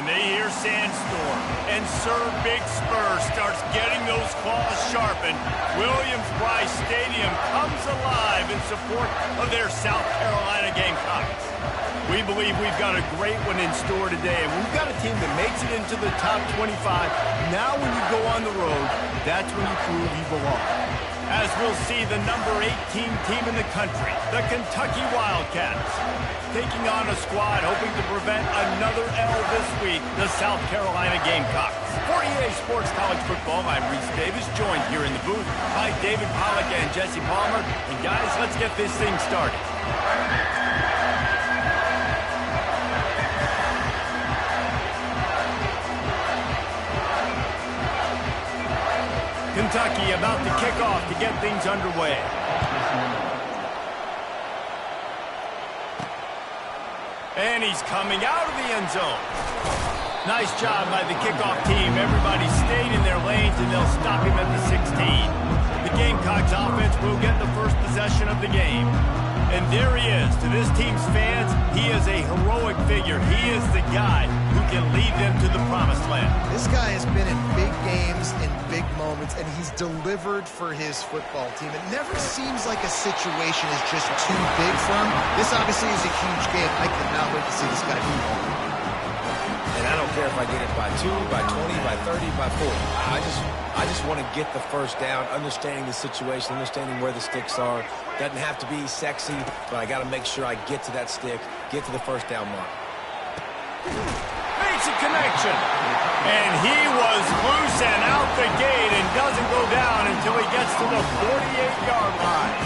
when they hear Sandstorm and Sir Big Spur starts getting those claws sharpened, Williams-Brice Stadium comes alive in support of their South Carolina Gamecocks. We believe we've got a great one in store today, and we've got a team that makes it into the top 25. Now when you go on the road, that's when you prove you belong. As we'll see the number 18 team in the country, the Kentucky Wildcats, taking on a squad hoping to prevent another L this week, the South Carolina Gamecocks. For EA Sports College Football, I'm Reese Davis, joined here in the booth by David Pollack and Jesse Palmer. And guys, let's get this thing started. Kentucky about to kick off to get things underway. And he's coming out of the end zone. Nice job by the kickoff team. Everybody stayed in their lanes, and they'll stop him at the 16. The Gamecocks offense will get the first possession of the game. And there he is. To this team's fans, he is a heroic figure. He is the guy who can lead them to the promised land. This guy has been in big games, in big moments, and he's delivered for his football team. It never seems like a situation is just too big for him. This obviously is a huge game. I cannot wait to see this guy move on. And I don't care if I get it by 2, by 20, by 30, by 40. I just want to get the first down, understanding the situation, understanding where the sticks are. Doesn't have to be sexy, but I got to make sure I get to that stick, get to the first down mark. Makes a connection. And he was loose and out the gate and doesn't go down until he gets to the 48-yard line.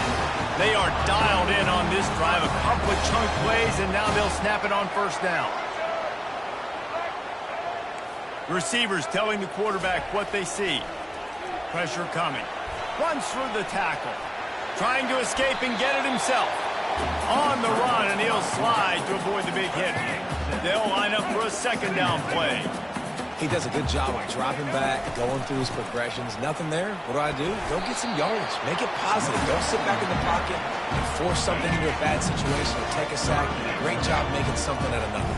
They are dialed in on this drive, a couple of chunk plays, and now they'll snap it on first down. Receivers telling the quarterback what they see. Pressure coming. Runs through the tackle. Trying to escape and get it himself. On the run, and he'll slide to avoid the big hit. They'll line up for a second down play. He does a good job of dropping back, going through his progressions. Nothing there. What do? Go get some yardage. Make it positive. Don't sit back in the pocket and force something into a bad situation or take a sack. Great job making something out of nothing.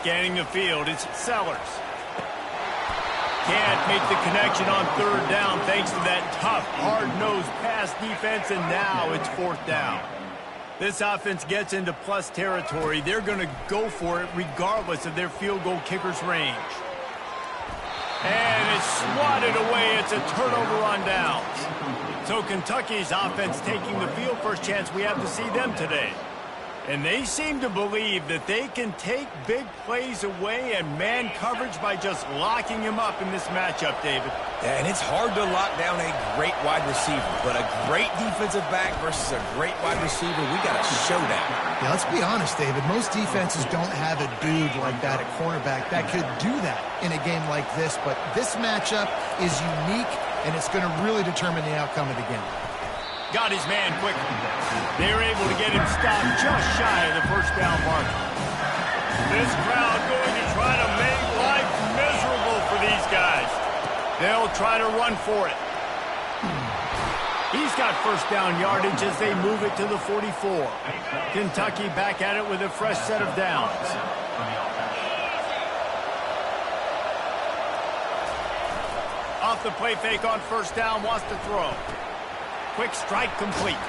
Scanning the field, it's Sellers. Can't make the connection on third down thanks to that tough, hard-nosed pass defense, and now it's fourth down. This offense gets into plus territory. They're going to go for it regardless of their field goal kicker's range. And it's swatted away. It's a turnover on downs. So Kentucky's offense taking the field. First chance we have to see them today. And they seem to believe that they can take big plays away and man coverage by just locking him up in this matchup, David. Yeah, and it's hard to lock down a great wide receiver, but a great defensive back versus a great wide receiver, we got a showdown. Yeah, let's be honest, David. Most defenses don't have a dude like that at cornerback that could do that in a game like this, but this matchup is unique, and it's going to really determine the outcome of the game. Got his man quickly. They're able to get him stopped just shy of the first down mark. This crowd going to try to make life miserable for these guys. They'll try to run for it. He's got first down yardage as they move it to the 44. Kentucky back at it with a fresh set of downs. Off the play fake on first down, wants to throw. Quick strike complete.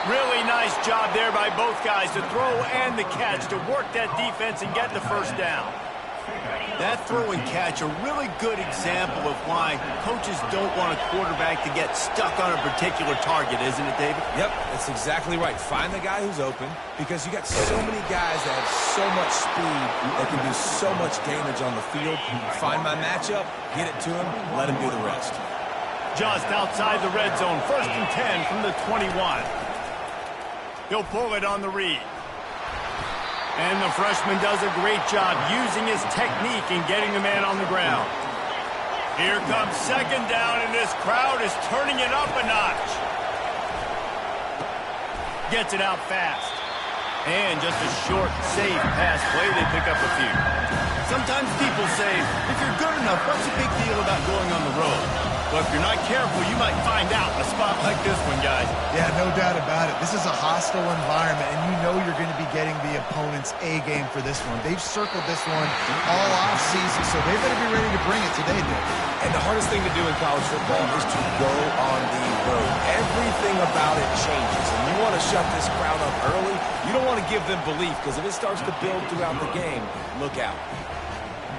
Really nice job there by both guys to throw and the catch to work that defense and get the first down. That throw and catch a really good example of why coaches don't want a quarterback to get stuck on a particular target, isn't it, David? Yep, that's exactly right. Find the guy who's open because you got so many guys that have so much speed that can do so much damage on the field. Find my matchup, get it to him, let him do the rest. Just outside the red zone, 1st and 10 from the 21. He'll pull it on the read. And the freshman does a great job using his technique and getting the man on the ground. Here comes second down, and this crowd is turning it up a notch. Gets it out fast. And just a short, safe pass play, they pick up a few. Sometimes people say, if you're good enough, what's the big deal about going on the road? Well, if you're not careful, you might find out a spot like this one, guys. Yeah, no doubt about it. This is a hostile environment, and you know you're going to be getting the opponent's A game for this one. They've circled this one all off-season, so they better be ready to bring it today, Dick. And the hardest thing to do in college football is to go on the road. Everything about it changes, and you want to shut this crowd up early. You don't want to give them belief, because if it starts to build throughout the game, look out.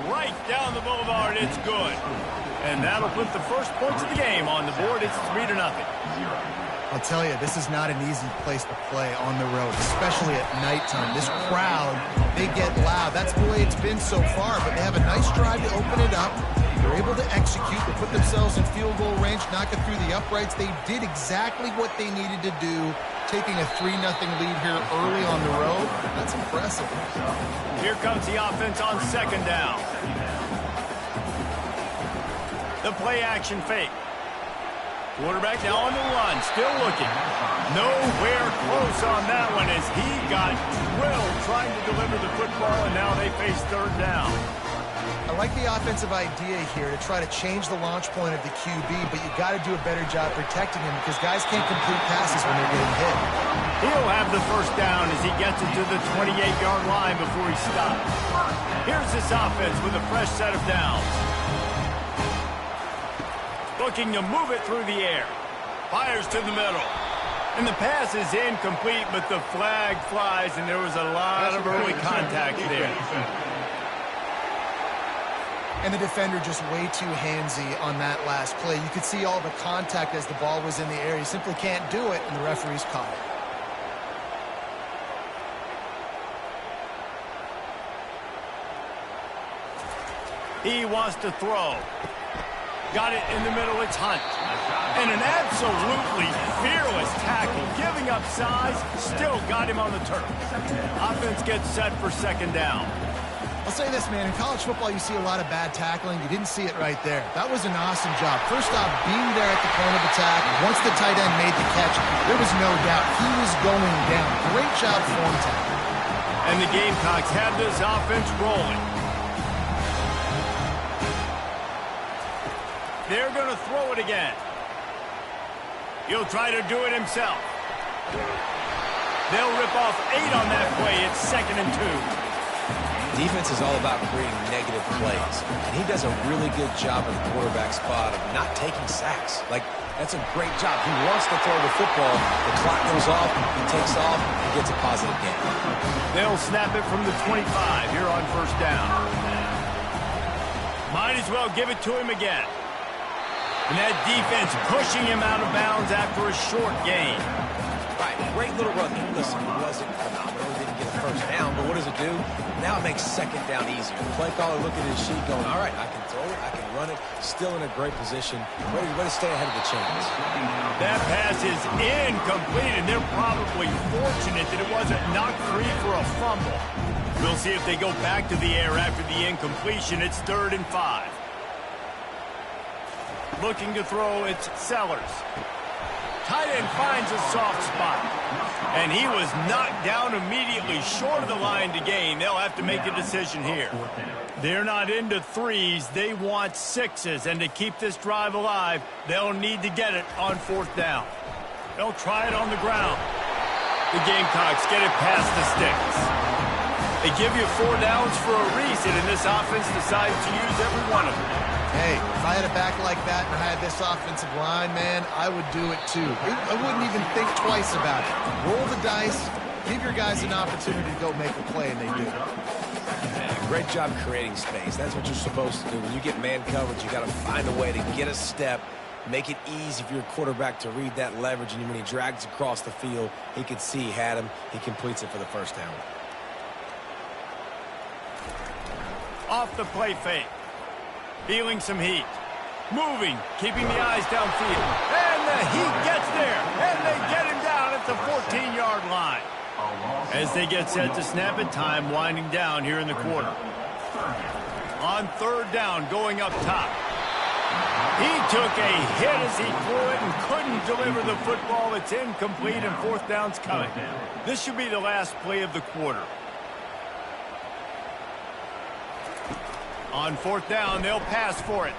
Right down the boulevard, it's good. And that'll put the first points of the game on the board. It's 3-0. I'll tell you, this is not an easy place to play on the road, especially at nighttime. This crowd, they get loud. That's the way it's been so far, but they have a nice drive to open it up. They're able to execute, to put themselves in field goal range, knock it through the uprights. They did exactly what they needed to do, taking a 3-0 lead here early on the road. That's impressive. Here comes the offense on second down. The play action fake. Quarterback now on the run, still looking. Nowhere close on that one as he got drilled trying to deliver the football, and now they face third down. I like the offensive idea here to try to change the launch point of the QB, but you got to do a better job protecting him because guys can't complete passes when they're getting hit. He'll have the first down as he gets it to the 28-yard line before he stops. Here's this offense with a fresh set of downs. Looking to move it through the air. Fires to the middle. And the pass is incomplete, but the flag flies, and there was a lot of early contact there. And the defender just way too handsy on that last play. You could see all the contact as the ball was in the air. He simply can't do it, and the referee's caught it. He wants to throw. Got it in the middle, it's Hunt. And an absolutely fearless tackle, giving up size, still got him on the turf. Offense gets set for second down. I'll say this, man. In college football, you see a lot of bad tackling. You didn't see it right there. That was an awesome job. First off, being there at the point of attack. Once the tight end made the catch, there was no doubt he was going down. Great job form tackle. And the Gamecocks have this offense rolling. They're going to throw it again. He'll try to do it himself. They'll rip off 8 on that play. It's 2nd and 2. Defense is all about creating negative plays, and he does a really good job at the quarterback spot of not taking sacks. Like, that's a great job. He wants to throw the football. The clock goes off, he takes off, he gets a positive gain. They'll snap it from the 25 here on first down. Might as well give it to him again. And that defense pushing him out of bounds after a short gain. Right, great little run. Listen, it wasn't phenomenal. He didn't get a first down, but what does it do? Now it makes second down easier. The play caller looking at his sheet going, all right, I can throw it, I can run it. Still in a great position. Ready to stay ahead of the chains. That pass is incomplete, and they're probably fortunate that it wasn't knocked free for a fumble. We'll see if they go back to the air after the incompletion. It's 3rd and 5. Looking to throw, it's Sellers. Tight end finds a soft spot. And he was knocked down immediately short of the line to gain. They'll have to make a decision here. They're not into 3s. They want 6s. And to keep this drive alive, they'll need to get it on 4th down. They'll try it on the ground. The Gamecocks get it past the sticks. They give you 4 downs for a reason, and this offense decides to use every one of them. Hey, if I had a back like that and I had this offensive line, man, I would do it too. I wouldn't even think twice about it. Roll the dice, give your guys an opportunity to go make a play, and they do. Yeah, great job creating space. That's what you're supposed to do. When you get man coverage, you got to find a way to get a step, make it easy for your quarterback to read that leverage, and when he drags across the field, he can see he had him. He completes it for the first down. Off the play fake. Feeling some heat. Moving, keeping the eyes downfield. And the heat gets there. And they get him down at the 14-yard line. As they get set to snap it, time winding down here in the quarter. On 3rd down, going up top. He took a hit as he threw it and couldn't deliver the football. It's incomplete, and 4th down's coming. This should be the last play of the quarter. On 4th down, they'll pass for it.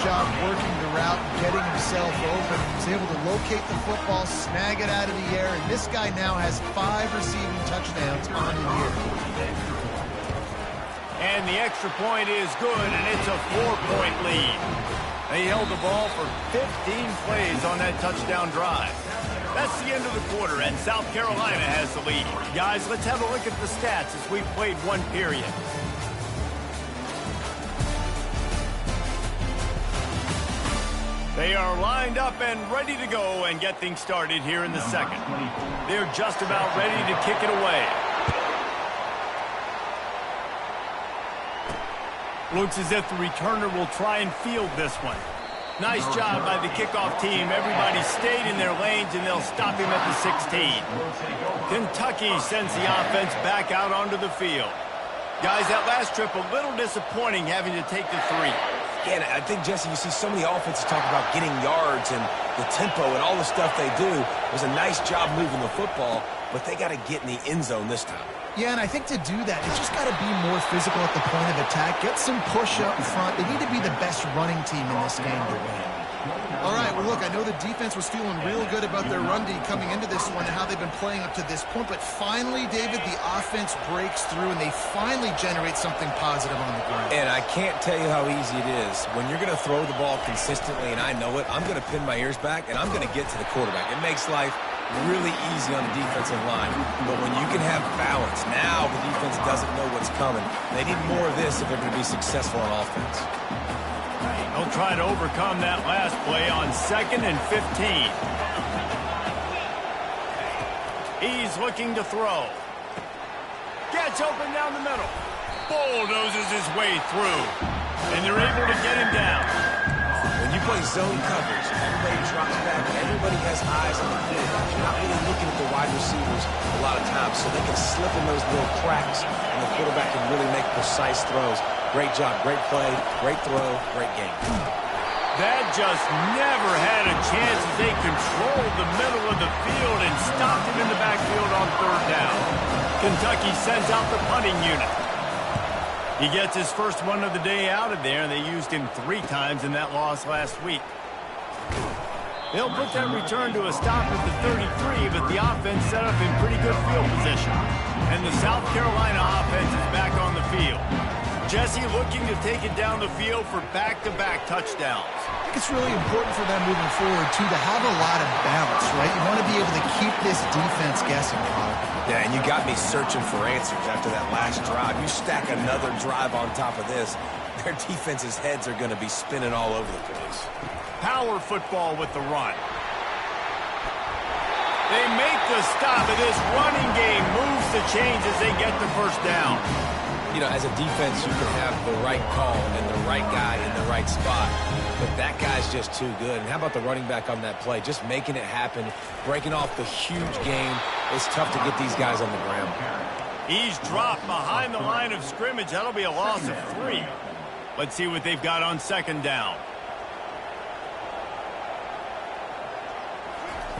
job working the route and getting himself open. He was able to locate the football, snag it out of the air, and this guy now has 5 receiving touchdowns on the year. And the extra point is good, and it's a 4-point lead. They held the ball for 15 plays on that touchdown drive. That's the end of the quarter, and South Carolina has the lead. Guys, let's have a look at the stats as we've played one period. They are lined up and ready to go and get things started here in the second. They're just about ready to kick it away. Looks as if the returner will try and field this one. Nice job by the kickoff team. Everybody stayed in their lanes, and they'll stop him at the 16. Kentucky sends the offense back out onto the field. Guys, that last trip a little disappointing having to take the 3. Yeah, and I think, Jesse, you see so many offenses talk about getting yards and the tempo and all the stuff they do. It was a nice job moving the football, but they got to get in the end zone this time. Yeah, and I think to do that, they just got to be more physical at the point of attack. Get some push up front. They need to be the best running team in this game to win. All right, well, look, I know the defense was feeling real good about their run D coming into this one and how they've been playing up to this point. But finally, David, the offense breaks through, and they finally generate something positive on the ground. And I can't tell you how easy it is. When you're going to throw the ball consistently, and I know it, I'm going to pin my ears back, and I'm going to get to the quarterback. It makes life really easy on the defensive line. But when you can have balance, now the defense doesn't know what's coming. They need more of this if they're going to be successful on offense. They'll try to overcome that last play on 2nd and 15. He's looking to throw. Gets open down the middle. Bulldozes his way through. And they're able to get him down. When you play zone coverage, everybody drops back, and everybody has eyes on the field. You're not really looking at the wide receivers a lot of times, so they can slip in those little cracks, and the quarterback can really make precise throws. Great job, great play, great throw, great game. That just never had a chance as they controlled the middle of the field and stopped him in the backfield on 3rd down. Kentucky sends out the punting unit. He gets his first one of the day out of there, and they used him 3 times in that loss last week. They'll put that return to a stop at the 33, but the offense set up in pretty good field position. And the South Carolina offense is back on the field. Jesse looking to take it down the field for back-to-back touchdowns. I think it's really important for them moving forward, too, to have a lot of balance, right? You want to be able to keep this defense guessing, Carl. Yeah, and you got me searching for answers after that last drive. You stack another drive on top of this, their defense's heads are going to be spinning all over the place. Power football with the run. They make the stop, and this running game moves the chains as they get the first down. You know, as a defense, you can have the right call and the right guy in the right spot, but that guy's just too good. And how about the running back on that play? Just making it happen, breaking off the huge game. It's tough to get these guys on the ground. He's dropped behind the line of scrimmage. That'll be a loss of 3. Let's see what they've got on 2nd down.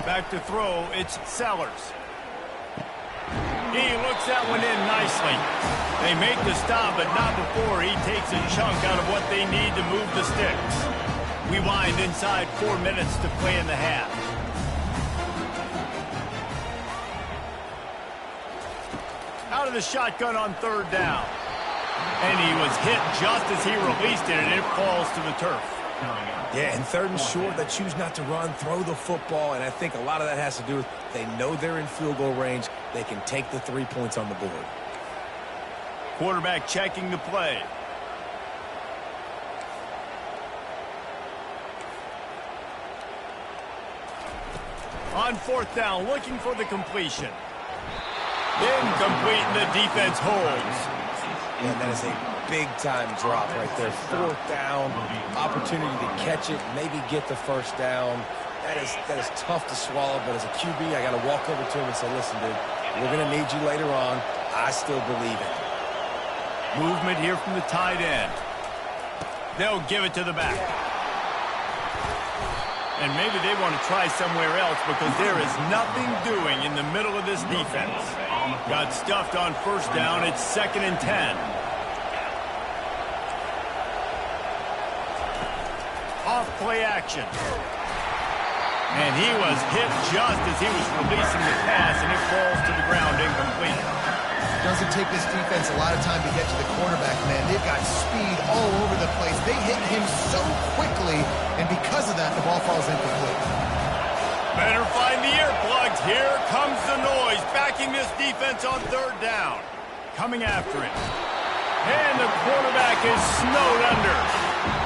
Back to throw, it's Sellers. He looks that one in nicely. They make the stop, but not before he takes a chunk out of what they need to move the sticks. We wind inside 4 minutes to play in the half. Out of the shotgun on 3rd down. And he was hit just as he released it, and it falls to the turf. Yeah, and 3rd and short, they choose not to run, throw the football, and I think a lot of that has to do with they know they're in field goal range. They can take the 3 points on the board. Quarterback checking the play. On 4th down, looking for the completion. Incomplete, and the defense holds. Yeah, that is a big-time drop right there. 4th down, opportunity to catch it, maybe get the first down. That is tough to swallow, but as a QB, I got to walk over to him and say, listen, dude, we're going to need you later on. I still believe it. Movement here from the tight end. They'll give it to the back. And maybe they want to try somewhere else because there is nothing doing in the middle of this defense. Got stuffed on 1st down. It's 2nd and 10. off play action. And he was hit just as he was releasing the pass, and it falls to the ground incomplete. Doesn't take this defense a lot of time to get to the quarterback, man. They've got speed all over the place. They hit him so quickly, and because of that, the ball falls incomplete. Better find the earplugs. Here comes the noise, backing this defense on third down. Coming after him. And the quarterback is snowed under.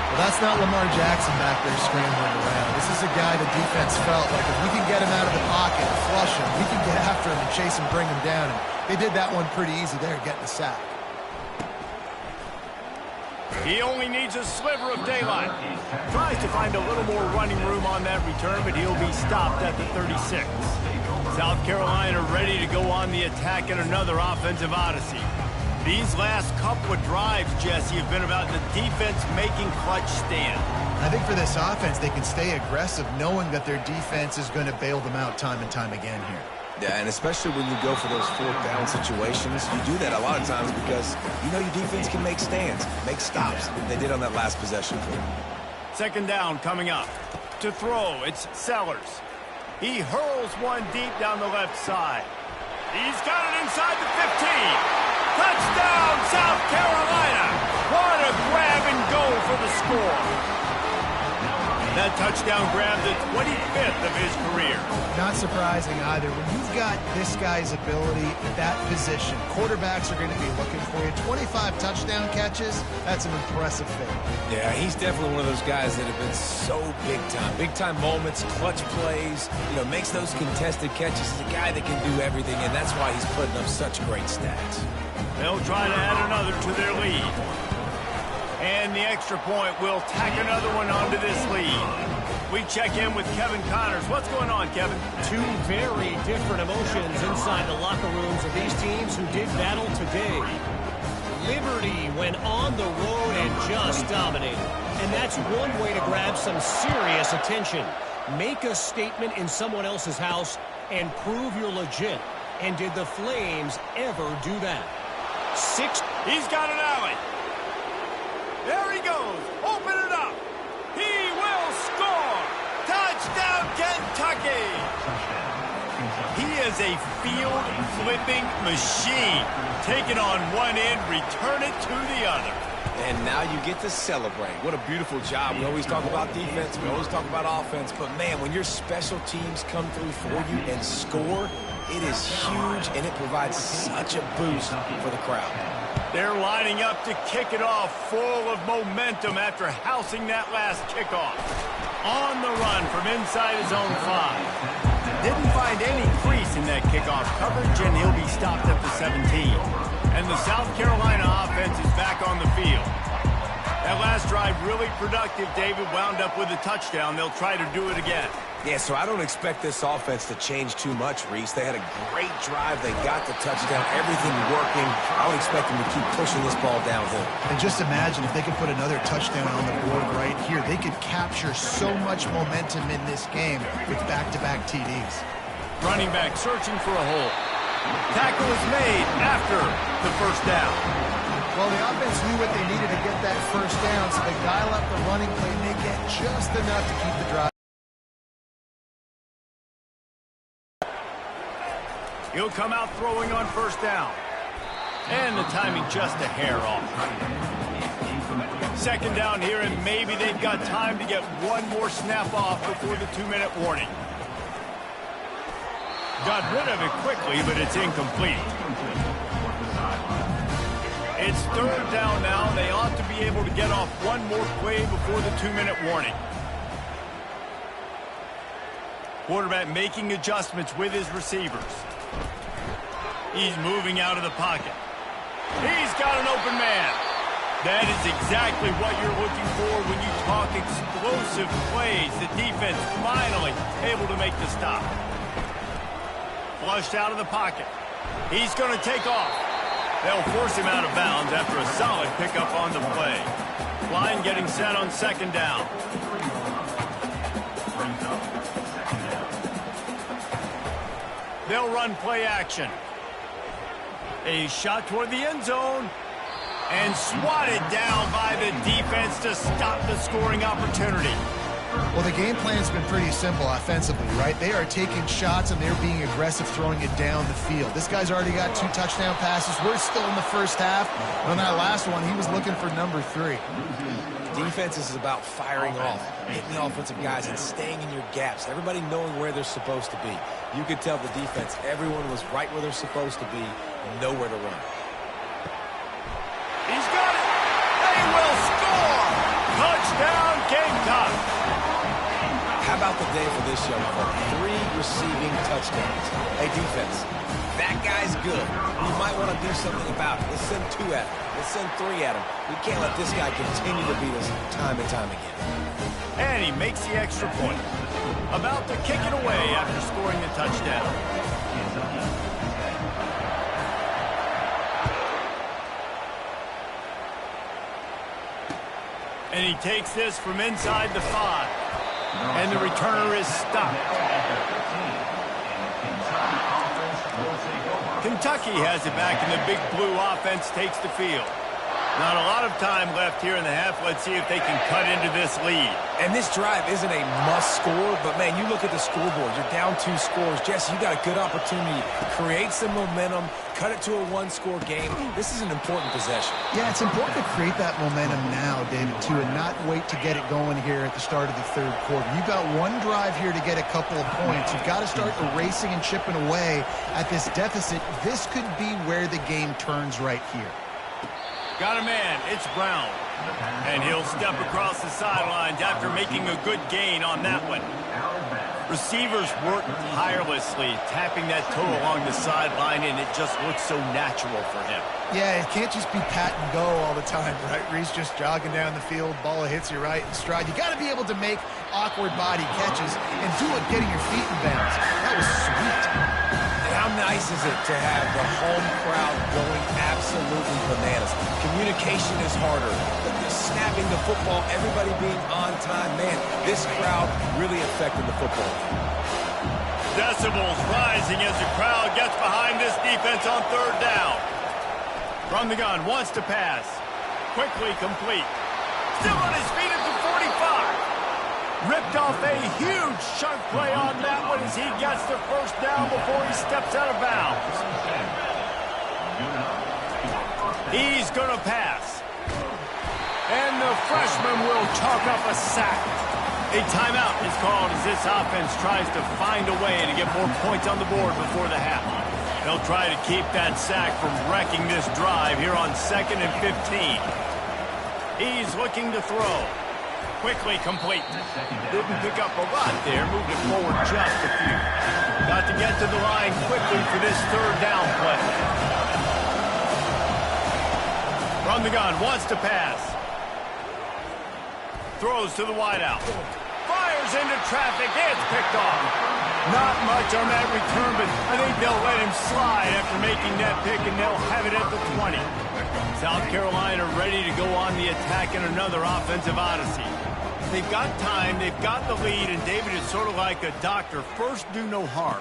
Well, that's not Lamar Jackson back there scrambling around. This is a guy the defense felt like if we can get him out of the pocket and flush him, we can get after him and chase him, bring him down. And they did that one pretty easy there, getting the sack. He only needs a sliver of daylight. Tries to find a little more running room on that return, but he'll be stopped at the 36. South Carolina ready to go on the attack in another offensive odyssey. These last couple of drives, Jesse, have been about the defense making clutch stand. I think for this offense, they can stay aggressive knowing that their defense is going to bail them out time and time again here. Yeah, and especially when you go for those fourth down situations, you do that a lot of times because you know your defense can make stands, make stops. They did on that last possession. Second down coming up. To throw, it's Sellers. He hurls one deep down the left side. He's got it inside the 15. Touchdown, South Carolina! What a grab and go for the score. That touchdown grab, the 25th of his career. Not surprising either. When you've got this guy's ability at that position, quarterbacks are going to be looking for you. 25 touchdown catches, that's an impressive thing. Yeah, he's definitely one of those guys that have been so big time. Big time moments, clutch plays, you know, makes those contested catches. He's a guy that can do everything, and that's why he's putting up such great stats. They'll try to add another to their lead. And the extra point will tack another one onto this lead. We check in with Kevin Connors. What's going on, Kevin? Two very different emotions inside the locker rooms of these teams who did battle today. Liberty went on the road and just dominated. And that's one way to grab some serious attention. Make a statement in someone else's house and prove you're legit. And did the Flames ever do that? He's got an alley. There he goes. Open it up. He will score. Touchdown, Kentucky. He is a field-flipping machine. Take it on one end, return it to the other. And now you get to celebrate. What a beautiful job. We always talk about defense. We always talk about offense. But, man, when your special teams come through for you and score, it is huge, and it provides such a boost for the crowd. They're lining up to kick it off, full of momentum after housing that last kickoff. On the run from inside his own 5. Didn't find any crease in that kickoff coverage, and he'll be stopped at the 17. And the South Carolina offense is back on the field. That last drive really productive. David wound up with a touchdown. They'll try to do it again. Yeah, so I don't expect this offense to change too much, Reese. They had a great drive. They got the touchdown. Everything working. I would expect them to keep pushing this ball downhill. And just imagine if they could put another touchdown on the board right here. They could capture so much momentum in this game with back-to-back TDs. Running back searching for a hole. Tackle is made after the first down. Well, the offense knew what they needed to get that first down, so they dial up the running play, and they get just enough to keep the drive. He'll come out throwing on first down. And the timing just a hair off. Second down here, and maybe they've got time to get one more snap off before the 2-minute warning. Got rid of it quickly, but it's incomplete. It's third down now. They ought to be able to get off one more play before the 2-minute warning. Quarterback making adjustments with his receivers. He's moving out of the pocket. He's got an open man. That is exactly what you're looking for when you talk explosive plays. The defense finally able to make the stop. Flushed out of the pocket. He's going to take off. They'll force him out of bounds after a solid pickup on the play. Line getting set on second down. They'll run play action. A shot toward the end zone. And swatted down by the defense to stop the scoring opportunity. Well, the game plan's been pretty simple offensively, right? They are taking shots and they're being aggressive, throwing it down the field. This guy's already got 2 touchdown passes. We're still in the first half. And on that last one, he was looking for number 3. Defense is about firing off, hitting the offensive guys and staying in your gaps. Everybody knowing where they're supposed to be. You could tell the defense, everyone was right where they're supposed to be, nowhere to run. He's got it. They will score. Touchdown, Gamecocks. How about the day for this young fella? 3 receiving touchdowns. Hey, defense, that guy's good. We might want to do something about it. Let's send 2 at him. Let's send 3 at him. We can't let this guy continue to beat us time and time again. And he makes the extra point. About to kick it away after scoring a touchdown. And he takes this from inside the 5. And the returner is stopped. Kentucky has it back, and the big blue offense takes the field. Not a lot of time left here in the half. Let's see if they can cut into this lead. And this drive isn't a must score, but, man, you look at the scoreboard. You're down 2 scores. Jesse, you got a good opportunity to create some momentum, cut it to a 1-score game. This is an important possession. Yeah, it's important to create that momentum now, David, too, and not wait to get it going here at the start of the 3rd quarter. You've got 1 drive here to get a couple of points. You've got to start erasing and chipping away at this deficit. This could be where the game turns right here. Got a man. It's Brown. And he'll step across the sidelines after making a good gain on that one. Receivers work tirelessly, tapping that toe along the sideline, and it just looks so natural for him. Yeah, it can't just be pat and go all the time, right? Reese just jogging down the field, ball hits you right in stride. You got to be able to make awkward body catches and do it getting your feet in bounds. That was sweet. And how nice is it to have the home crowd going absolutely bananas? Communication is harder. The snapping the football, everybody being on time. Man, this crowd really affected the football. Decibels rising as the crowd gets behind this defense on 3rd down. From the gun, wants to pass. Quickly complete. Still on his feet at the 45. Ripped off a huge chunk play on that one as he gets the 1st down before he steps out of bounds. He's going to pass. And the freshman will chalk up a sack. A timeout is called as this offense tries to find a way to get more points on the board before the half. They'll try to keep that sack from wrecking this drive here on 2nd and 15. He's looking to throw. Quickly complete. Didn't pick up a lot there. Moved it forward just a few. Got to get to the line quickly for this 3rd down play. From the gun, wants to pass. Throws to the wideout. Fires into traffic. It's picked off. Not much on that return, but I think they'll let him slide after making that pick, and they'll have it at the 20. South Carolina ready to go on the attack in another offensive odyssey. They've got time, they've got the lead, and David is sort of like a doctor. First, do no harm.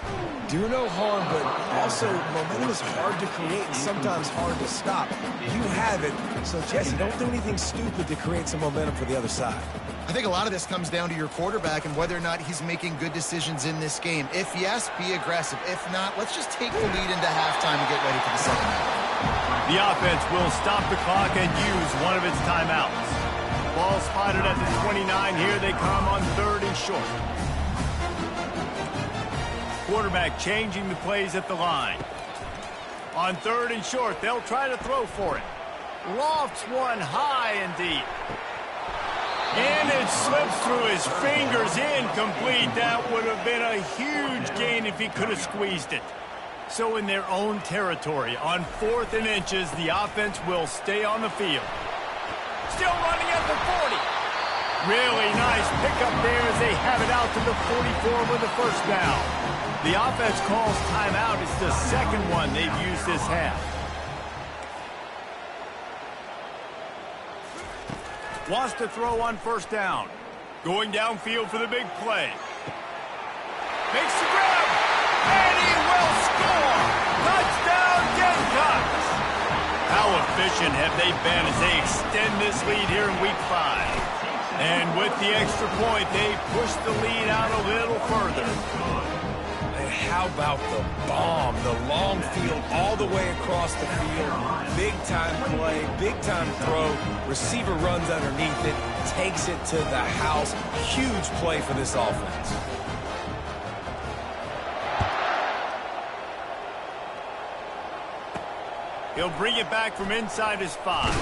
Do no harm, but also momentum is hard to create and sometimes hard to stop. You have it, so Jesse, don't do anything stupid to create some momentum for the other side. I think a lot of this comes down to your quarterback and whether or not he's making good decisions in this game. If yes, be aggressive. If not, let's just take the lead into halftime and get ready for the 2nd half. The offense will stop the clock and use one of its timeouts. Ball spotted at the 29. Here they come on 3rd and short. Quarterback changing the plays at the line. On 3rd and short, they'll try to throw for it. Lofts one high and deep. And it slips through his fingers, incomplete. That would have been a huge gain if he could have squeezed it. So in their own territory, on 4th and inches, the offense will stay on the field. Still running at the 40. Really nice pickup there as they have it out to the 44 with the 1st down. The offense calls timeout. It's the 2nd one they've used this half. Wants to throw on 1st down. Going downfield for the big play. Makes the grab. And he will score. Touchdown, Gamecocks. How efficient position have they been as they extend this lead here in week 5? And with the extra point, they push the lead out a little further. And how about the bomb? The long field all the way across the field. Big-time play, big-time throw. Receiver runs underneath it, takes it to the house. Huge play for this offense. He'll bring it back from inside his 5.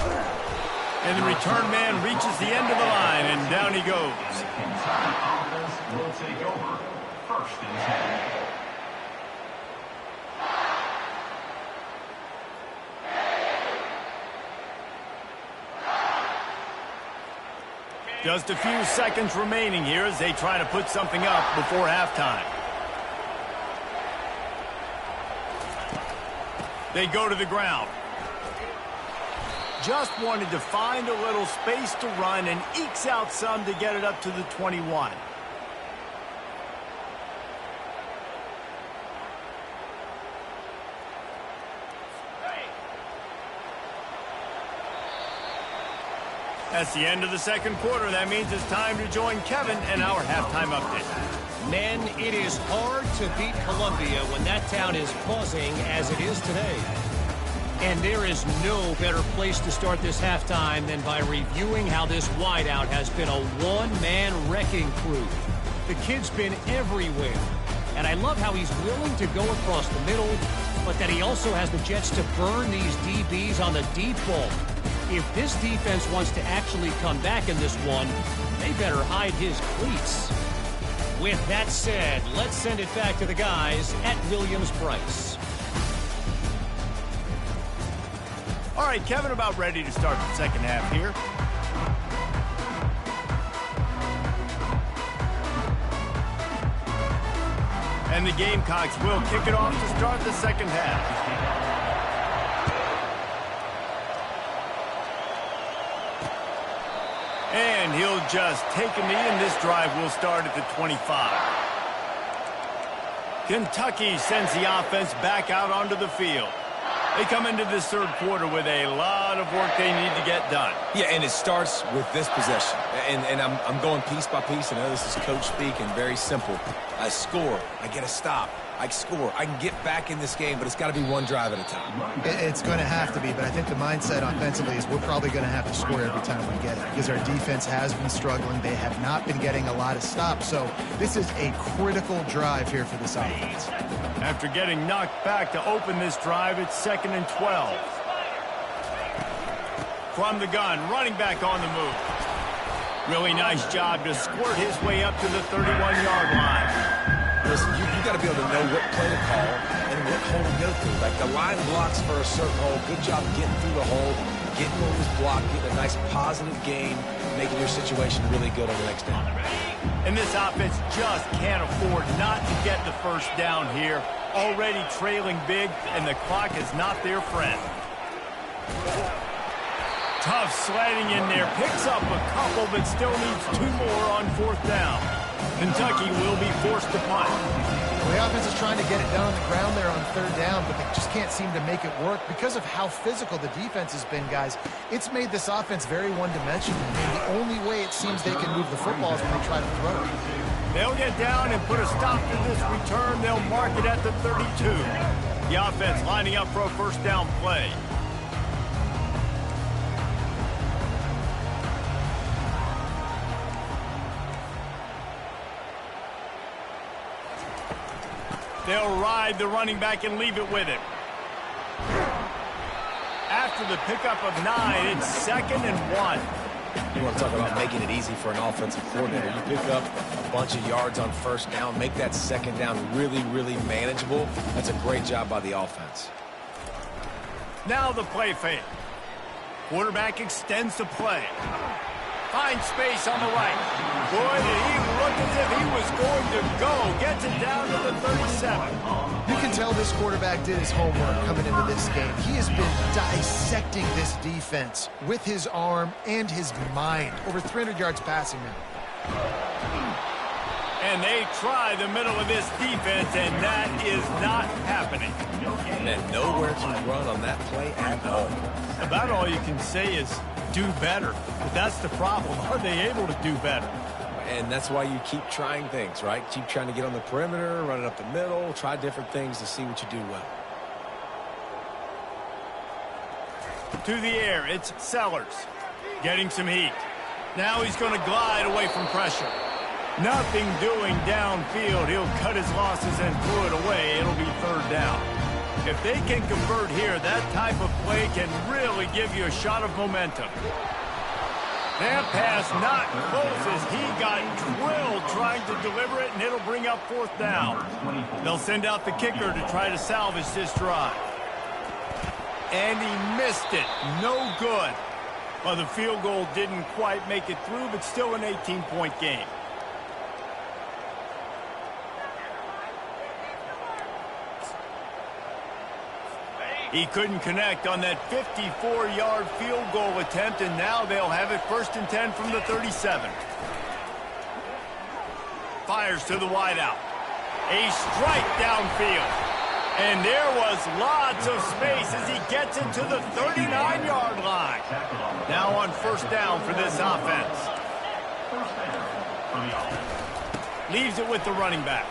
And the return man reaches the end of the line, and down he goes. Offense will take over. 1st and 10. Just a few seconds remaining here as they try to put something up before halftime. They go to the ground. Just wanted to find a little space to run and ekes out some to get it up to the 21. That's the end of the 2nd quarter. That means it's time to join Kevin and our halftime update. Men, it is hard to beat Columbia when that town is buzzing as it is today. And there is no better place to start this halftime than by reviewing how this wideout has been a one-man wrecking crew. The kid's been everywhere. And I love how he's willing to go across the middle, but that he also has the jets to burn these DBs on the deep ball. If this defense wants to actually come back in this one, they better hide his cleats. With that said, let's send it back to the guys at Williams-Brice. All right, Kevin, about ready to start the 2nd half here. And the Gamecocks will kick it off to start the 2nd half. And he'll just take a knee, and this drive will start at the 25. Kentucky sends the offense back out onto the field. They come into this 3rd quarter with a lot of work they need to get done. Yeah, and it starts with this possession. And I'm going piece by piece. I know this is coach speak and very simple. I score. I get a stop. I score. I can get back in this game, but it's got to be one drive at a time. It's going to have to be, but I think the mindset offensively is we're probably going to have to score every time we get it because our defense has been struggling. They have not been getting a lot of stops, so this is a critical drive here for this offense. After getting knocked back to open this drive, it's 2nd and 12. From the gun, running back on the move. Really nice job to squirt his way up to the 31-yard line. Listen, you got to be able to know what play to call and what hole to go through. Like the line blocks for a certain hole. Good job getting through the hole, getting over this block, getting a nice positive gain, making your situation really good on the next down. And this offense just can't afford not to get the 1st down here. Already trailing big, and the clock is not their friend. Tough sledding in there. Picks up a couple, but still needs 2 more on 4th down. Kentucky will be forced to punt. Well, the offense is trying to get it down on the ground there on 3rd down, but they just can't seem to make it work because of how physical the defense has been, guys. It's made this offense very one-dimensional. And the only way it seems they can move the football is when they try to throw it. They'll get down and put a stop to this return. They'll mark it at the 32. The offense lining up for a 1st down play. They'll ride the running back and leave it with him. After the pickup of 9, it's 2nd and 1. You want to talk about making it easy for an offensive coordinator. You pick up a bunch of yards on 1st down, make that 2nd down really, really manageable. That's a great job by the offense. Now the play fake. Quarterback extends the play. Finds space on the right. Boy, did he look as if he was going to go. Gets it down to the 37. You can tell this quarterback did his homework coming into this game. He has been dissecting this defense with his arm and his mind. Over 300 yards passing now. And they try the middle of this defense, and that is not happening. And nowhere to run on that play at all. About all you can say is do better. But that's the problem. Are they able to do better? And that's why you keep trying things, right? Keep trying to get on the perimeter, run it up the middle, try different things to see what you do well. To the air, it's Sellers. Getting some heat. Now he's going to glide away from pressure. Nothing doing downfield. He'll cut his losses and throw it away. It'll be third down. If they can convert here, that type of play can really give you a shot of momentum. That pass not close as he got drilled trying to deliver it, and it'll bring up fourth down. They'll send out the kicker to try to salvage this drive. And he missed it. No good. Well, the field goal didn't quite make it through, but still an 18-point game. He couldn't connect on that 54-yard field goal attempt, and now they'll have it 1st and 10 from the 37. Fires to the wideout. A strike downfield. And there was lots of space as he gets it to the 39-yard line. Now on 1st down for this offense. Leaves it with the running back.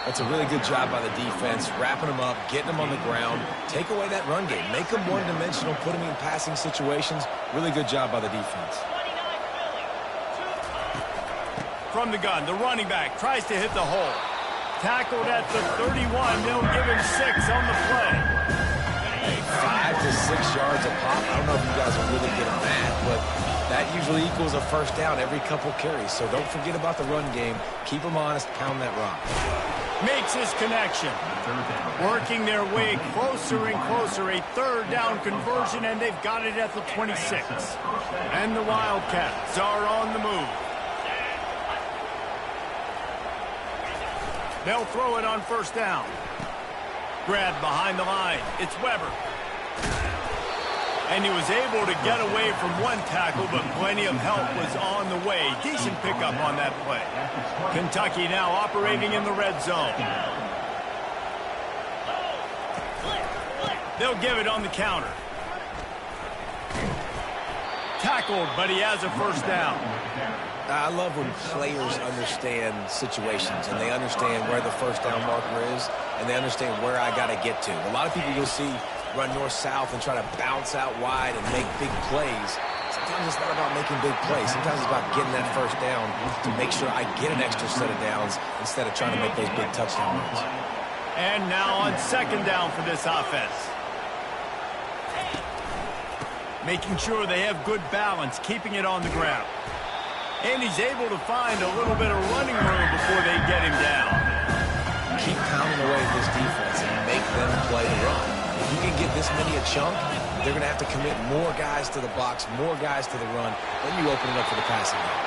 That's a really good job by the defense, wrapping them up, getting them on the ground, take away that run game, make them one-dimensional, put them in passing situations. Really good job by the defense. From the gun, the running back tries to hit the hole. Tackled at the 31. They'll give him 6 on the play. 5 to 6 yards a pop. I don't know if you guys are really good at that, but that usually equals a 1st down every couple carries. So don't forget about the run game. Keep them honest, pound that rock. Makes his connection. Working their way closer and closer. A 3rd down conversion, and they've got it at the 26. And the Wildcats are on the move. They'll throw it on 1st down. Grabbed behind the line. It's Weber. And he was able to get away from one tackle, but plenty of help was on the way. Decent pickup on that play. Kentucky now operating in the red zone. They'll give it on the counter. Tackled, but he has a 1st down. I love when players understand situations and they understand where the 1st down marker is and they understand where I got to get to. A lot of people you'll see run north-south and try to bounce out wide and make big plays. Sometimes it's not about making big plays. Sometimes it's about getting that 1st down to make sure I get an extra set of downs instead of trying to make those big touchdown runs. And now on 2nd down for this offense. Making sure they have good balance, keeping it on the ground. And he's able to find a little bit of running room before they get him down. Keep pounding away at this defense and make them play the run. If you can get this many a chunk, they're going to have to commit more guys to the box, more guys to the run. Then you open it up for the passing game.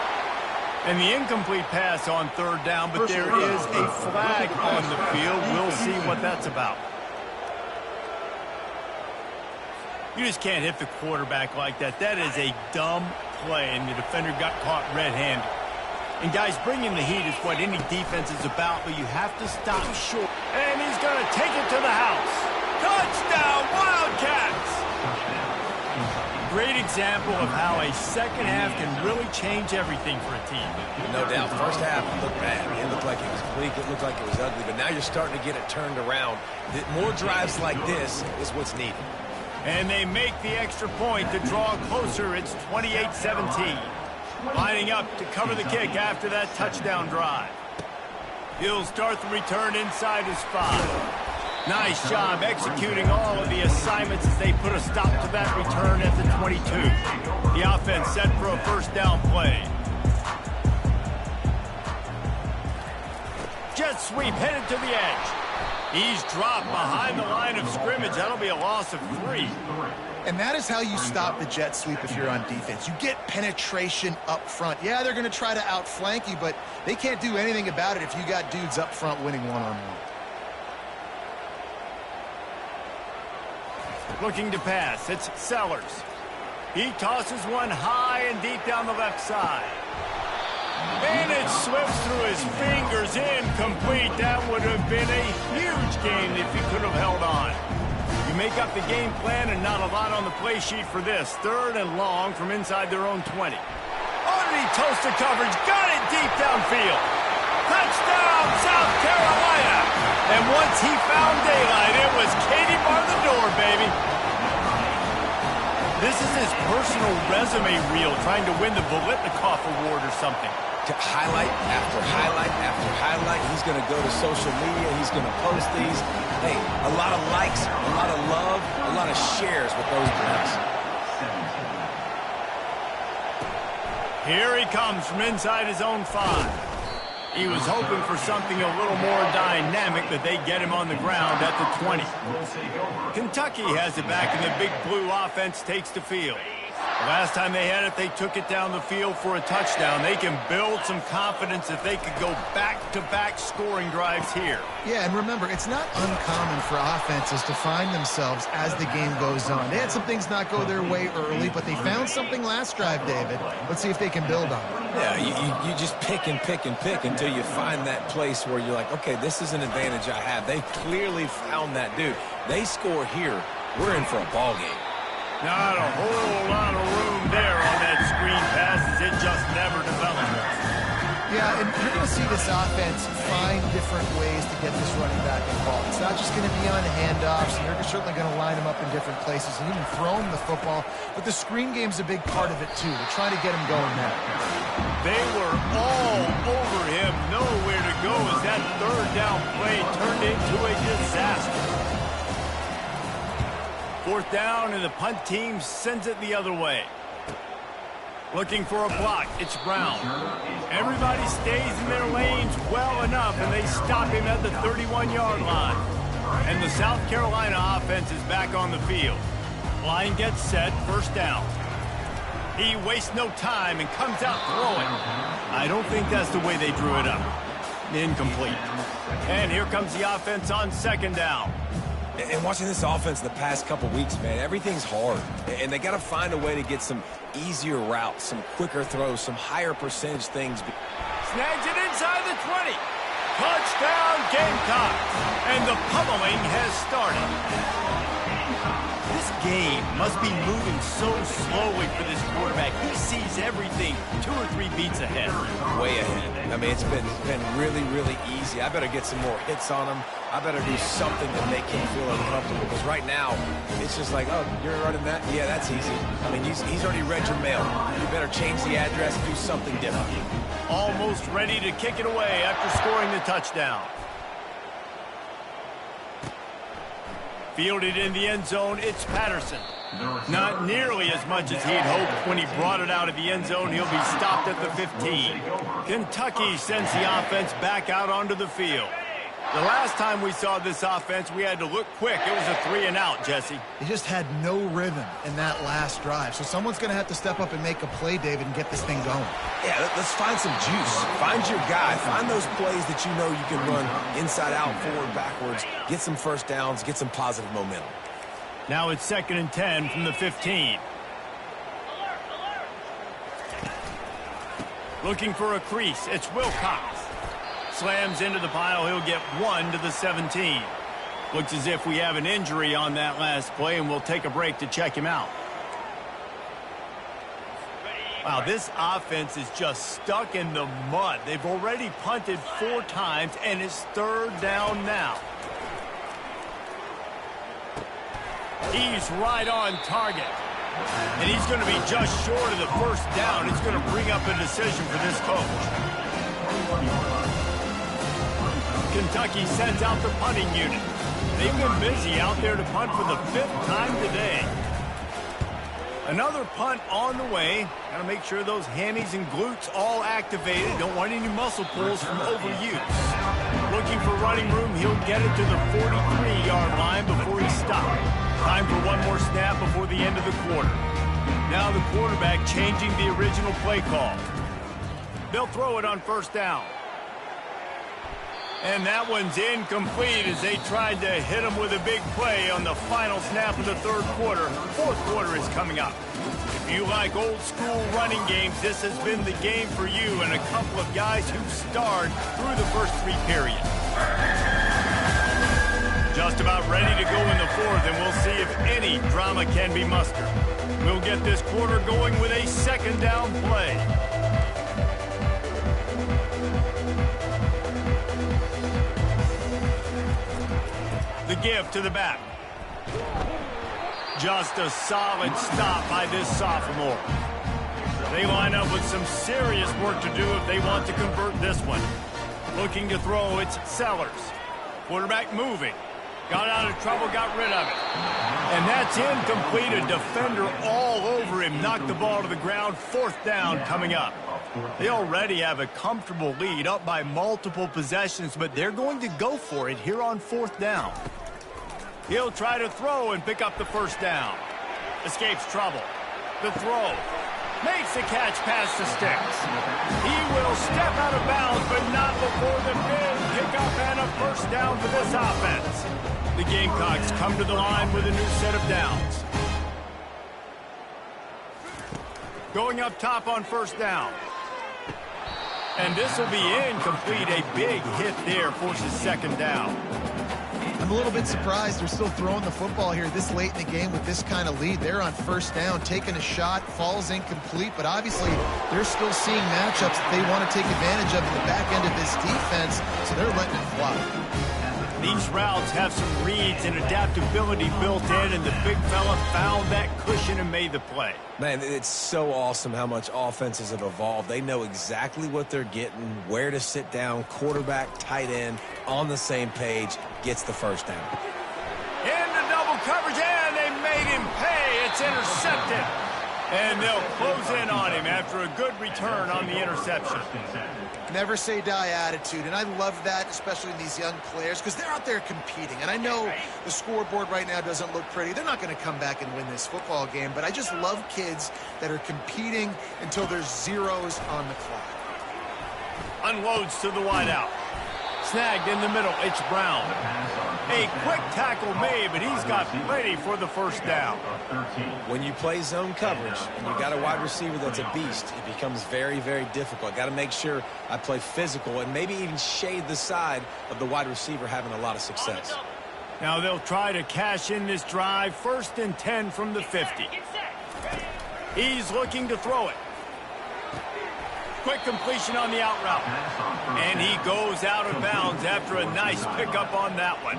And the incomplete pass on 3rd down, but there is a flag on the field. We'll see what that's about. You just can't hit the quarterback like that. That is a dumb play, and the defender got caught red-handed. And, guys, bringing the heat is what any defense is about, but you have to stop short. And he's going to take it to the house. Touchdown, Wildcats! Great example of how a 2nd half can really change everything for a team. No doubt. 1st half looked bad. It looked like it was bleak. It looked like it was ugly. But now you're starting to get it turned around. More drives like this is what's needed. And they make the extra point to draw closer. It's 28-17. Lining up to cover the kick after that touchdown drive. He'll start the return inside his 5. Nice job executing all of the assignments as they put a stop to that return at the 22. The offense set for a 1st down play. Jet sweep headed to the edge. He's dropped behind the line of scrimmage. That'll be a loss of 3. And that is how you stop the jet sweep if you're on defense. You get penetration up front. Yeah, they're going to try to outflank you, but they can't do anything about it if you got dudes up front winning one-on-one. Looking to pass. It's Sellers. He tosses one high and deep down the left side. And it slips through his fingers, incomplete. That would have been a huge gain if he could have held on. You make up the game plan and not a lot on the play sheet for this. 3rd and long from inside their own 20. Underneath toaster coverage, got it deep downfield. Touchdown, South Carolina. And once he found daylight, it was Katie bar the door, baby. This is his personal resume reel, trying to win the Volitnikoff Award or something. Highlight after highlight after highlight. He's going to go to social media. He's going to post these. Hey, a lot of likes, a lot of love, a lot of shares with those plays. Here he comes from inside his own 5. He was hoping for something a little more dynamic, but they get him on the ground at the 20. Kentucky has it back, and the big blue offense takes the field. The last time they had it, they took it down the field for a touchdown. They can build some confidence if they could go back-to-back scoring drives here. Yeah, and remember, it's not uncommon for offenses to find themselves as the game goes on. They had some things not go their way early, but they found something last drive, David. Let's see if they can build on it. Yeah, you just pick and pick and pick until you find that place where you're like, okay, this is an advantage I have. They clearly found that dude. They score here, we're in for a ball game. Not a whole lot of room there on that screen pass as it just never developed. Yeah, and you're going to see this offense find different ways to get this running back involved. It's not just going to be on handoffs, and they're certainly going to line him up in different places and even throw him the football. But the screen game's a big part of it, too. They're trying to get him going now. They were all over him, nowhere to go as that 3rd down play turned into a disaster. 4th down, and the punt team sends it the other way. Looking for a block, it's Brown. Everybody stays in their lanes well enough, and they stop him at the 31-yard line. And the South Carolina offense is back on the field. Line gets set, 1st down. He wastes no time and comes out throwing. I don't think that's the way they drew it up. Incomplete. And here comes the offense on 2nd down. And watching this offense the past couple weeks, man, everything's hard. And they got to find a way to get some easier routes, some quicker throws, some higher percentage things. Snags it inside the 20. Touchdown, Gamecocks. And the pummeling has started. This game must be moving so slowly for this quarterback. He sees everything 2 or 3 beats ahead. Way ahead. I mean, it's been really, really easy. I better get some more hits on him. I better do something to make him feel uncomfortable. Because right now, it's just like, oh, you're running that? Yeah, that's easy. I mean, he's already read your mail. You better change the address, do something different. Almost ready to kick it away after scoring the touchdown. Fielded in the end zone, it's Patterson. Not nearly as much as he'd hoped when he brought it out of the end zone. He'll be stopped at the 15. Kentucky sends the offense back out onto the field. The last time we saw this offense, we had to look quick. It was a 3-and-out, Jesse. He just had no rhythm in that last drive. So someone's going to have to step up and make a play, David, and get this thing going. Yeah, let's find some juice. Find your guy. Find those plays that you know you can run inside out, forward, backwards. Get some 1st downs. Get some positive momentum. Now it's 2nd and 10 from the 15. Looking for a crease. It's Wilcox. Slams into the pile. He'll get 1 to the 17. Looks as if we have an injury on that last play, and we'll take a break to check him out. Wow, this offense is just stuck in the mud. They've already punted 4 times, and it's 3rd down now. He's right on target. And he's going to be just short of the 1st down. It's going to bring up a decision for this coach. Kentucky sends out the punting unit. They've been busy out there to punt for the 5th time today. Another punt on the way. Got to make sure those hammies and glutes all activated. Don't want any muscle pulls from overuse. Looking for running room. He'll get it to the 43-yard line before he's stopped. Time for one more snap before the end of the quarter. Now the quarterback changing the original play call. They'll throw it on 1st down. And that one's incomplete as they tried to hit him with a big play on the final snap of the third quarter. Fourth quarter is coming up. If you like old-school running games, this has been the game for you and a couple of guys who starred through the first three periods. Just about ready to go in the fourth, and we'll see if any drama can be mustered. We'll get this quarter going with a second down play. The give to the back. Just a solid stop by this sophomore. They line up with some serious work to do if they want to convert this one. Looking to throw, it's Sellers. Quarterback moving. Got out of trouble, got rid of it. And that's incomplete. A defender all over him. Knocked the ball to the ground. Fourth down coming up. They already have a comfortable lead, up by multiple possessions, but they're going to go for it here on fourth down. He'll try to throw and pick up the first down. Escapes trouble. The throw. Makes the catch past the sticks. He will step out of bounds, but not before the big pickup and a first down for this offense. The Gamecocks come to the line with a new set of downs. Going up top on first down. And this will be incomplete. A big hit there forces second down. I'm a little bit surprised they're still throwing the football here this late in the game with this kind of lead. They're on first down, taking a shot, falls incomplete, but obviously they're still seeing matchups that they want to take advantage of in the back end of this defense, so they're letting it fly. These routes have some reads and adaptability built in, and the big fella found that cushion and made the play. Man, it's so awesome how much offenses have evolved. They know exactly what they're getting, where to sit down, quarterback, tight end, on the same page, gets the first down. Into double coverage, and they made him pay. It's intercepted. And they'll close in on him after a good return on the interception. Never say die attitude, and I love that, especially in these young players, because they're out there competing. And I know the scoreboard right now doesn't look pretty. They're not going to come back and win this football game, but I just love kids that are competing until there's zeros on the clock. Unloads to the wideout. Snagged in the middle, it's Brown. A quick tackle made, but he's got plenty for the first down. When you play zone coverage and you got a wide receiver that's a beast, it becomes very, very difficult. Got to make sure I play physical and maybe even shade the side of the wide receiver having a lot of success. Now they'll try to cash in this drive. 1st and 10 from the 50. He's looking to throw it. Quick completion on the out route. And he goes out of bounds after a nice pickup on that one.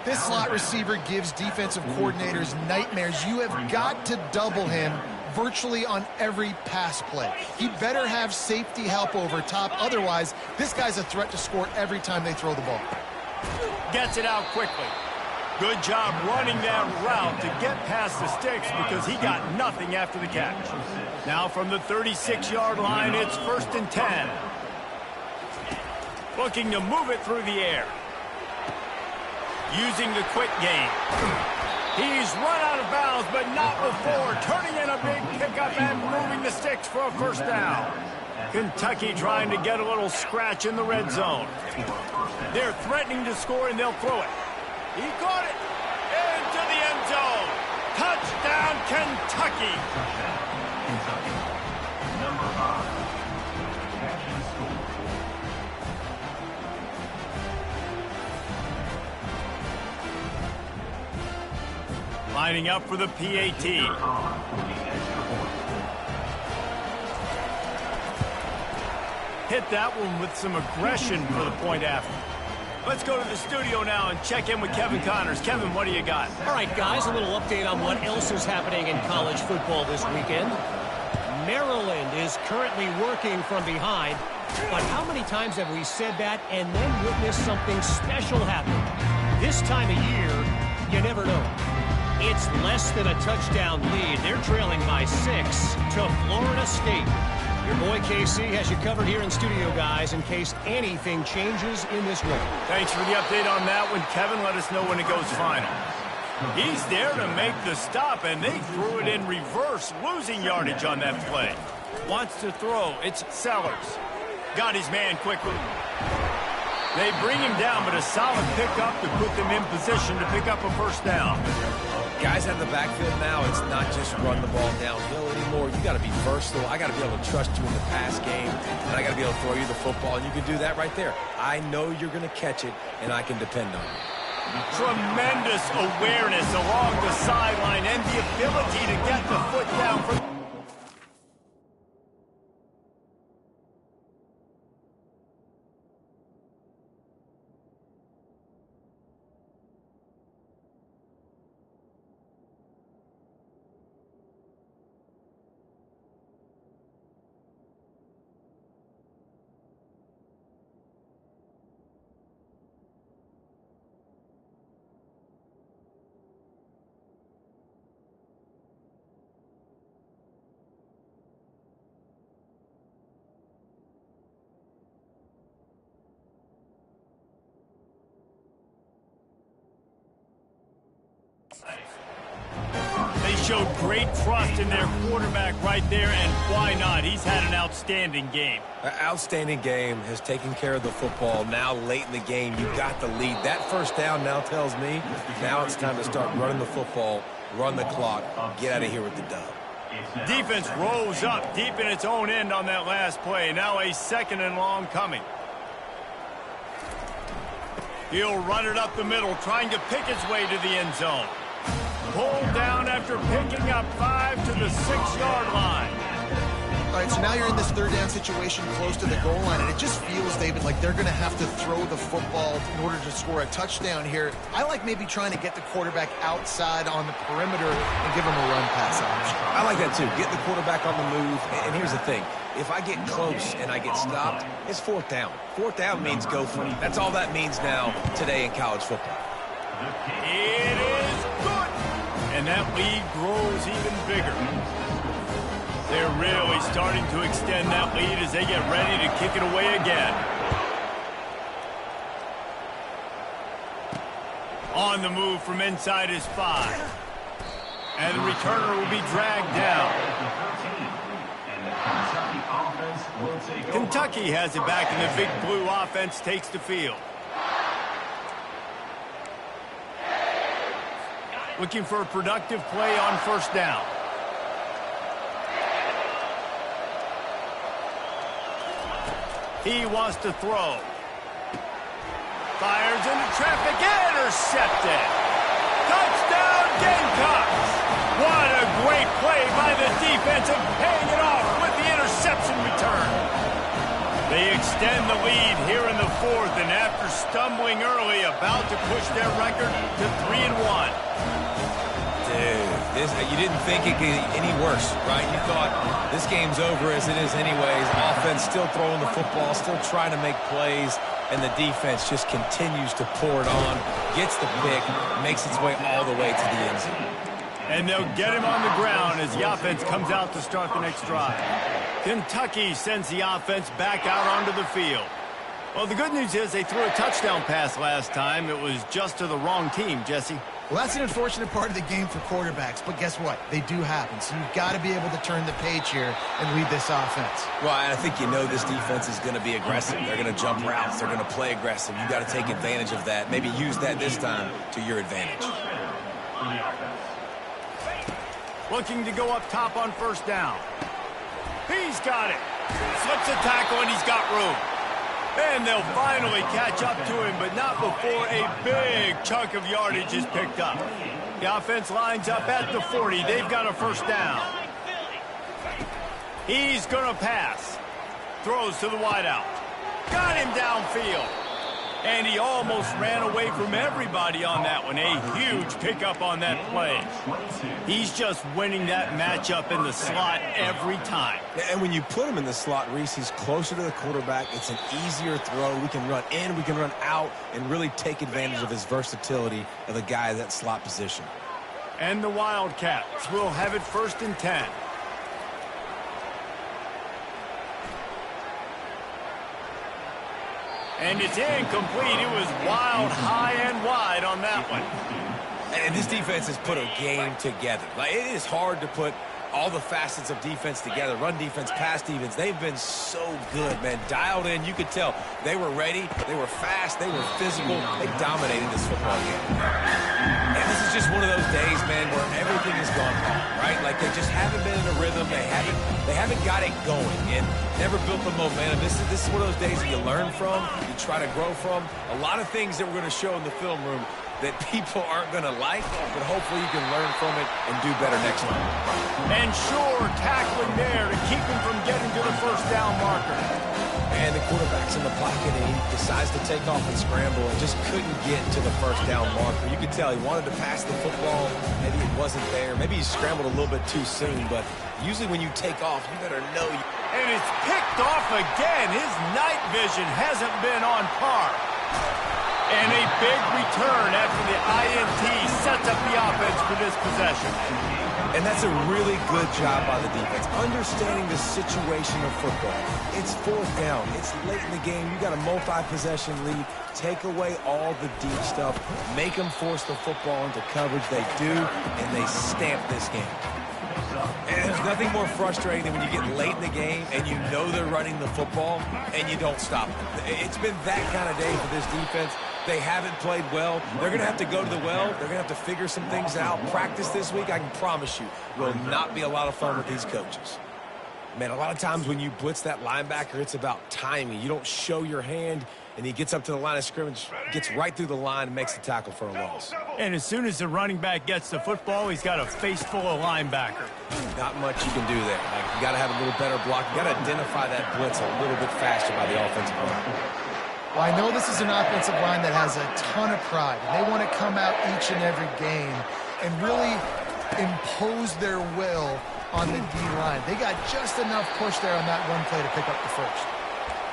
This slot receiver gives defensive coordinators nightmares. You have got to double him virtually on every pass play. He better have safety help over top. Otherwise, this guy's a threat to score every time they throw the ball. Gets it out quickly. Good job running that route to get past the sticks because he got nothing after the catch. Now from the 36-yard line, it's 1st and 10. Looking to move it through the air. Using the quick game. He's run out of bounds, but not before. Turning in a big pickup and moving the sticks for a first down. Kentucky trying to get a little scratch in the red zone. They're threatening to score, and they'll throw it. He caught it into the end zone. Touchdown, Kentucky. Number 5. Catch and score. Lining up for the PAT. Hit that one with some aggression for the point after. Let's go to the studio now and check in with Kevin Connors. Kevin, what do you got? All right, guys, a little update on what else is happening in college football this weekend. Maryland is currently working from behind, but how many times have we said that and then witnessed something special happen? This time of year, you never know. It's less than a touchdown lead. They're trailing by 6 to Florida State. Your boy KC has you covered here in studio, guys, in case anything changes in this one. Thanks for the update on that one, Kevin. Let us know when it goes final. He's there to make the stop, and they threw it in reverse, losing yardage on that play. Wants to throw. It's Sellers. Got his man quickly. They bring him down, but a solid pickup to put them in position to pick up a first down. Guys out of the backfield now, it's not just run the ball downhill anymore. You got to be versatile. I got to be able to trust you in the pass game, and I got to be able to throw you the football, and you can do that right there. I know you're going to catch it, and I can depend on it. Tremendous awareness along the sideline and the ability to get the foot down for... They showed great trust in their quarterback right there, and why not? He's had an outstanding game. An outstanding game, has taken care of the football. Now late in the game, you got the lead. That first down now tells me now it's time to start running the football, run the clock, get out of here with the dub. Defense rose up deep in its own end on that last play. Now a 2nd and long coming. He'll run it up the middle, trying to pick his way to the end zone. Pulled down after picking up 5 to the 6-yard line. All right, so now you're in this 3rd down situation close to the goal line, and it just feels, David, like they're going to have to throw the football in order to score a touchdown here. I like maybe trying to get the quarterback outside on the perimeter and give him a run-pass option. I like that, too. Get the quarterback on the move. And here's the thing. If I get close and I get stopped, it's 4th down. 4th down means go for it. That's all that means now today in college football. It is good. And that lead grows even bigger. They're really starting to extend that lead as they get ready to kick it away again. On the move from inside his 5. And the returner will be dragged down. Kentucky has it back, and the big blue offense takes the field. Looking for a productive play on first down. He wants to throw. Fires into traffic, intercepted. Touchdown, Gamecocks. What a great play by the defense and paying it off with the interception return. They extend the lead here in the 4th, and after stumbling early, about to push their record to 3-1. Dude, you didn't think it could get any worse, right? You thought this game's over as it is anyways. Offense still throwing the football, still trying to make plays, and the defense just continues to pour it on, gets the pick, makes its way all the way to the end zone. And they'll get him on the ground as the offense comes out to start the next drive. Kentucky sends the offense back out onto the field. Well, the good news is they threw a touchdown pass last time. It was just to the wrong team, Jesse. Well, that's an unfortunate part of the game for quarterbacks, but guess what? They do happen, so you've got to be able to turn the page here and lead this offense. Well, I think you know this defense is going to be aggressive. They're going to jump routes. They're going to play aggressive. You've got to take advantage of that. Maybe use that this time to your advantage. Looking to go up top on first down. He's got it. Slips a tackle, and he's got room. And they'll finally catch up to him, but not before a big chunk of yardage is picked up. The offense lines up at the 40. They've got a first down. He's going to pass. Throws to the wideout. Got him downfield. And he almost ran away from everybody on that one. A huge pickup on that play. He's just winning that matchup in the slot every time. And when you put him in the slot, Reese, he's closer to the quarterback. It's an easier throw. We can run in, we can run out, and really take advantage of his versatility of the guy at that slot position. And the Wildcats will have it 1st and 10. And it's incomplete. It was wild, high and wide on that one. And this defense has put a game together. Like, it is hard to put all the facets of defense together, run defense, pass defense. They've been so good, man. Dialed in. You could tell they were ready. They were fast. They were physical. They dominated this football game. And this is just one of those days, man, where everything has gone wrong, right? Like they just haven't been in a rhythm. They haven't got it going and never built the momentum. This is one of those days that you learn from, you try to grow from. A lot of things that we're going to show in the film room that people aren't going to like, but hopefully you can learn from it and do better next time. And sure, tackling there to keep him from getting to the first down marker. And the quarterback's in the pocket, and he decides to take off and scramble and just couldn't get to the first down marker. You could tell he wanted to pass the football. Maybe it wasn't there. Maybe he scrambled a little bit too soon, but usually when you take off, you better know you... And it's picked off again. His night vision hasn't been on par. And a big return after the INT sets up the offense for this possession. And that's a really good job by the defense, understanding the situation of football. It's fourth down. It's late in the game. You got a multi-possession lead. Take away all the deep stuff. Make them force the football into coverage. They do, and they stamp this game. And there's nothing more frustrating than when you get late in the game and you know they're running the football and you don't stop them. It's been that kind of day for this defense. They haven't played well. They're going to have to go to the well. They're going to have to figure some things out. Practice this week, I can promise you, will not be a lot of fun with these coaches. Man, a lot of times when you blitz that linebacker, it's about timing. You don't show your hand, and he gets up to the line of scrimmage, gets right through the line, and makes the tackle for a loss. And as soon as the running back gets the football, he's got a face full of linebacker. Not much you can do there. Like, you got to have a little better block. You got to identify that blitz a little bit faster by the offensive line. Well, I know this is an offensive line that has a ton of pride. And they want to come out each and every game and really impose their will on the D-line. They got just enough push there on that one play to pick up the first.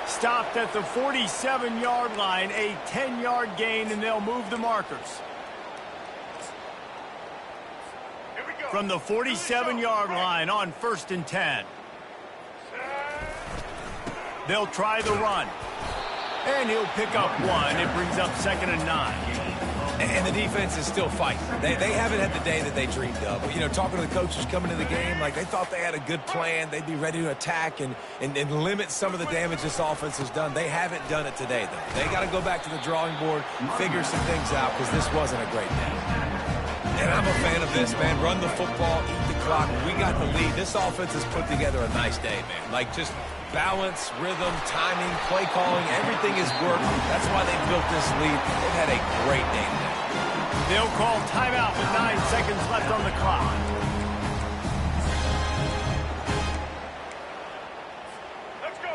Stopped at the 47-yard line, a 10-yard gain, and they'll move the markers. From the 47-yard line on 1st and 10. They'll try the run. And he'll pick up one. It brings up 2nd and 9. And the defense is still fighting. They haven't had the day that they dreamed of. But, you know, talking to the coaches coming into the game, like they thought they had a good plan. They'd be ready to attack and limit some of the damage this offense has done. They haven't done it today, though. They got to go back to the drawing board and figure some things out because this wasn't a great day. And I'm a fan of this, man. Run the football, eat the clock. We got the lead. This offense has put together a nice day, man. Like just balance, rhythm, timing, play calling, everything has worked. That's why they built this lead. They've had a great day today. They'll call timeout with 9 seconds left on the clock.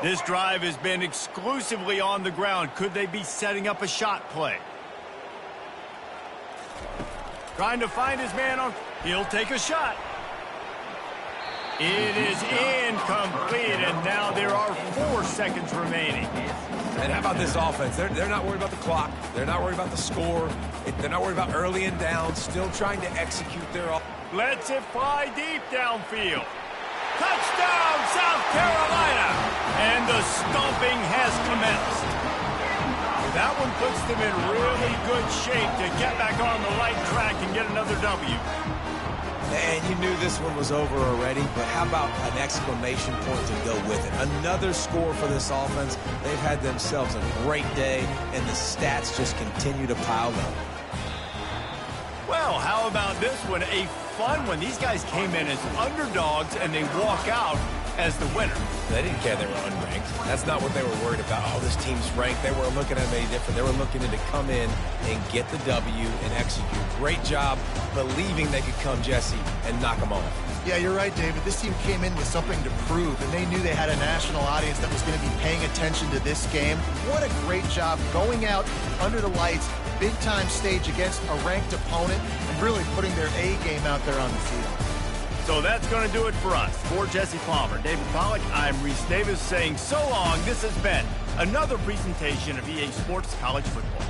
This drive has been exclusively on the ground. Could they be setting up a shot play? Trying to find his man on. He'll take a shot. It is incomplete, and now there are 4 seconds remaining. And how about this offense? They're not worried about the clock. They're not worried about the score. They're not worried about early and down. Still trying to execute their offense. Lets it fly deep downfield. Touchdown, South Carolina! And the stomping has commenced. That one puts them in really good shape to get back on the right track and get another W. And you knew this one was over already, but how about an exclamation point to go with it? Another score for this offense. They've had themselves a great day, and the stats just continue to pile up. Well, how about this one? A fun one. These guys came in as underdogs, and they walk out as the winner. They didn't care they were unranked. That's not what they were worried about. Oh, this team's ranked. They weren't looking at any different. They were looking to come in and get the W and execute. Great job believing they could come, Jesse, and knock them off. Yeah, you're right, David. This team came in with something to prove, and they knew they had a national audience that was going to be paying attention to this game. What a great job going out under the lights, big-time stage against a ranked opponent, and really putting their A game out there on the field. So that's going to do it for us. For Jesse Palmer, David Pollack, I'm Reese Davis saying so long. This has been another presentation of EA Sports College Football.